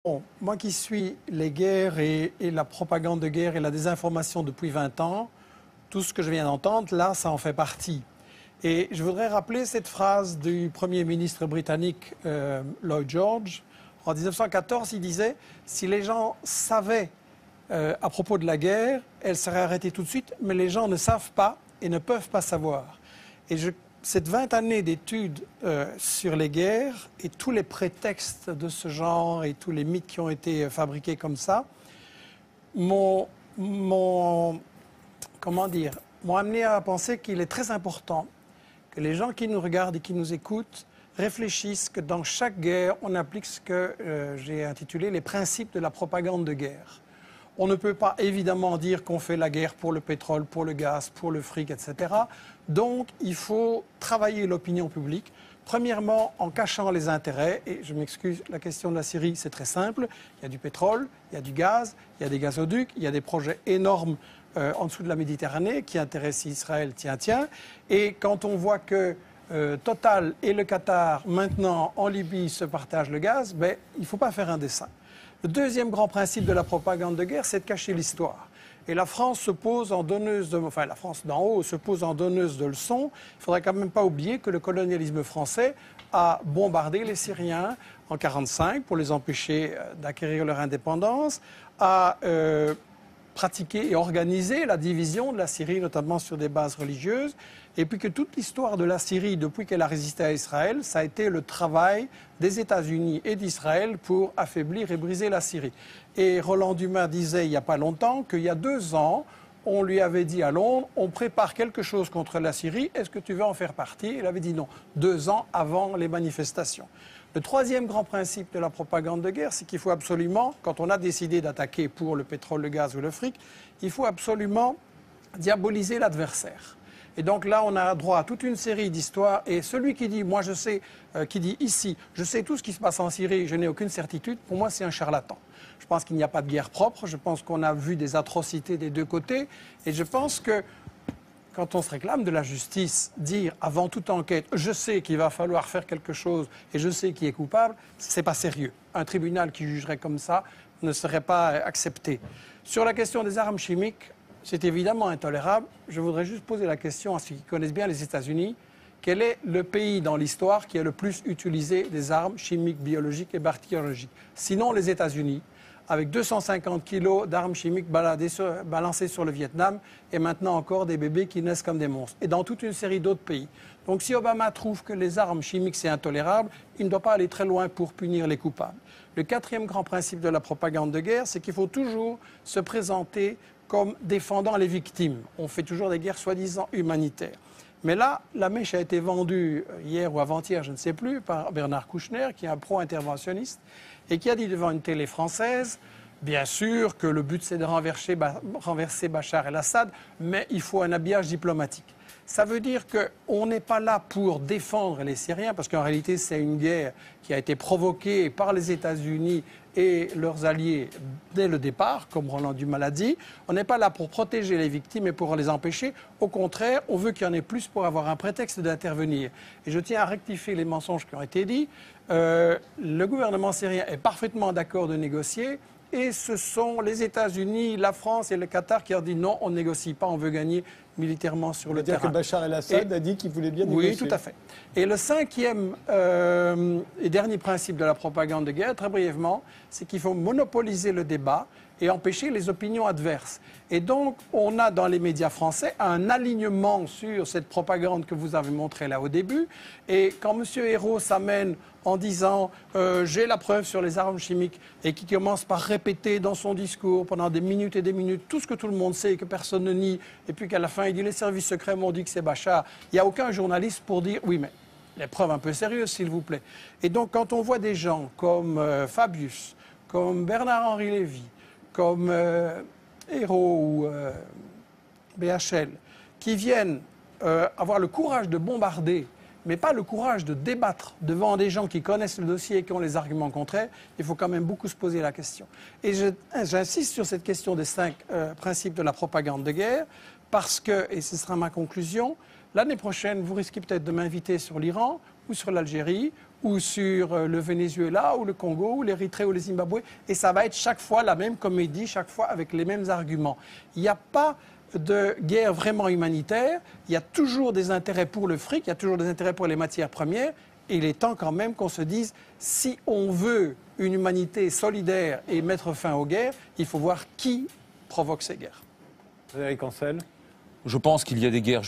Bon, moi qui suis les guerres et la propagande de guerre et la désinformation depuis 20 ans, tout ce que je viens d'entendre, là, ça en fait partie. Et je voudrais rappeler cette phrase du Premier ministre britannique Lloyd George. En 1914, il disait « Si les gens savaient à propos de la guerre, elle serait arrêtée tout de suite, mais les gens ne savent pas et ne peuvent pas savoir. » Et cette 20 années d'études sur les guerres et tous les prétextes de ce genre et tous les mythes qui ont été fabriqués comme ça m'ont amené à penser qu'il est très important que les gens qui nous regardent et qui nous écoutent réfléchissent que dans chaque guerre, on applique ce que j'ai intitulé les principes de la propagande de guerre. On ne peut pas évidemment dire qu'on fait la guerre pour le pétrole, pour le gaz, pour le fric, etc. Donc, il faut travailler l'opinion publique. Premièrement, en cachant les intérêts. Et je m'excuse, la question de la Syrie, c'est très simple. Il y a du pétrole, il y a du gaz, il y a des gazoducs, il y a des projets énormes en dessous de la Méditerranée qui intéressent Israël, tiens. Et quand on voit que Total et le Qatar, maintenant en Libye, se partagent le gaz, ben, il ne faut pas faire un dessin. Le deuxième grand principe de la propagande de guerre, c'est de cacher l'histoire. Et la France se pose en donneuse de... Enfin, la France d'en haut se pose en donneuse de leçons. Il ne faudrait quand même pas oublier que le colonialisme français a bombardé les Syriens en 1945 pour les empêcher d'acquérir leur indépendance, a pratiqué et organisé la division de la Syrie, notamment sur des bases religieuses, et puis que toute l'histoire de la Syrie, depuis qu'elle a résisté à Israël, ça a été le travail des États-Unis et d'Israël pour affaiblir et briser la Syrie. Et Roland Dumas disait il n'y a pas longtemps qu'il y a 2 ans, on lui avait dit à Londres, on prépare quelque chose contre la Syrie, est-ce que tu veux en faire partie? Il avait dit non, 2 ans avant les manifestations. Le troisième grand principe de la propagande de guerre, c'est qu'il faut absolument, quand on a décidé d'attaquer pour le pétrole, le gaz ou le fric, il faut absolument diaboliser l'adversaire. Et donc là, on a droit à toute une série d'histoires. Et celui qui dit, moi je sais, qui dit ici, je sais tout ce qui se passe en Syrie, je n'ai aucune certitude, pour moi c'est un charlatan. Je pense qu'il n'y a pas de guerre propre, je pense qu'on a vu des atrocités des deux côtés. Et je pense que quand on se réclame de la justice, dire avant toute enquête, je sais qu'il va falloir faire quelque chose et je sais qui est coupable, c'est pas sérieux. Un tribunal qui jugerait comme ça ne serait pas accepté. Sur la question des armes chimiques, c'est évidemment intolérable. Je voudrais juste poser la question à ceux qui connaissent bien les États-Unis. Quel est le pays dans l'histoire qui a le plus utilisé des armes chimiques, biologiques et bactériologiques? Sinon, les États-Unis, avec 250 kilos d'armes chimiques balancées sur le Vietnam et maintenant encore des bébés qui naissent comme des monstres. Et dans toute une série d'autres pays. Donc si Obama trouve que les armes chimiques c'est intolérable, il ne doit pas aller très loin pour punir les coupables. Le quatrième grand principe de la propagande de guerre, c'est qu'il faut toujours se présenter comme défendant les victimes. On fait toujours des guerres soi-disant humanitaires. Mais là, la mèche a été vendue hier ou avant-hier, je ne sais plus, par Bernard Kouchner, qui est un pro-interventionniste, et qui a dit devant une télé française, bien sûr que le but c'est de renverser Bachar el-Assad, mais il faut un habillage diplomatique. Ça veut dire qu'on n'est pas là pour défendre les Syriens, parce qu'en réalité c'est une guerre qui a été provoquée par les États-Unis et leurs alliés dès le départ, comme Roland Dumas l'a dit. On n'est pas là pour protéger les victimes et pour les empêcher. Au contraire, on veut qu'il y en ait plus pour avoir un prétexte d'intervenir. Et je tiens à rectifier les mensonges qui ont été dits. Le gouvernement syrien est parfaitement d'accord de négocier. Et ce sont les États-Unis, la France et le Qatar qui ont dit non, on ne négocie pas, on veut gagner militairement sur le terrain. C'est-à-dire que Bachar el-Assad a dit qu'il voulait bien négocier. Oui, tout à fait. Et le cinquième et dernier principe de la propagande de guerre, très brièvement, c'est qu'il faut monopoliser le débat et empêcher les opinions adverses. Et donc, on a dans les médias français un alignement sur cette propagande que vous avez montrée là au début. Et quand M. Hérault s'amène en disant j'ai la preuve sur les armes chimiques et qui commence par répéter dans son discours pendant des minutes et des minutes tout ce que tout le monde sait et que personne ne nie, et puis qu'à la fin il dit les services secrets m'ont dit que c'est Bachar, il n'y a aucun journaliste pour dire oui mais les preuves un peu sérieuses s'il vous plaît. Et donc quand on voit des gens comme Fabius, comme Bernard-Henri Lévy, comme Hérault ou BHL, qui viennent avoir le courage de bombarder, mais pas le courage de débattre devant des gens qui connaissent le dossier et qui ont les arguments contraires, il faut quand même beaucoup se poser la question. Et j'insiste sur cette question des 5 principes de la propagande de guerre, parce que, et ce sera ma conclusion, l'année prochaine, vous risquez peut-être de m'inviter sur l'Iran ou sur l'Algérie, ou sur le Venezuela, ou le Congo, ou l'Érythrée, ou le Zimbabwe. Et ça va être chaque fois la même comédie, chaque fois avec les mêmes arguments. Il n'y a pas de guerre vraiment humanitaire. Il y a toujours des intérêts pour le fric, il y a toujours des intérêts pour les matières premières. Et il est temps quand même qu'on se dise, si on veut une humanité solidaire et mettre fin aux guerres, il faut voir qui provoque ces guerres. Frédéric Ancel. Je pense qu'il y a des guerres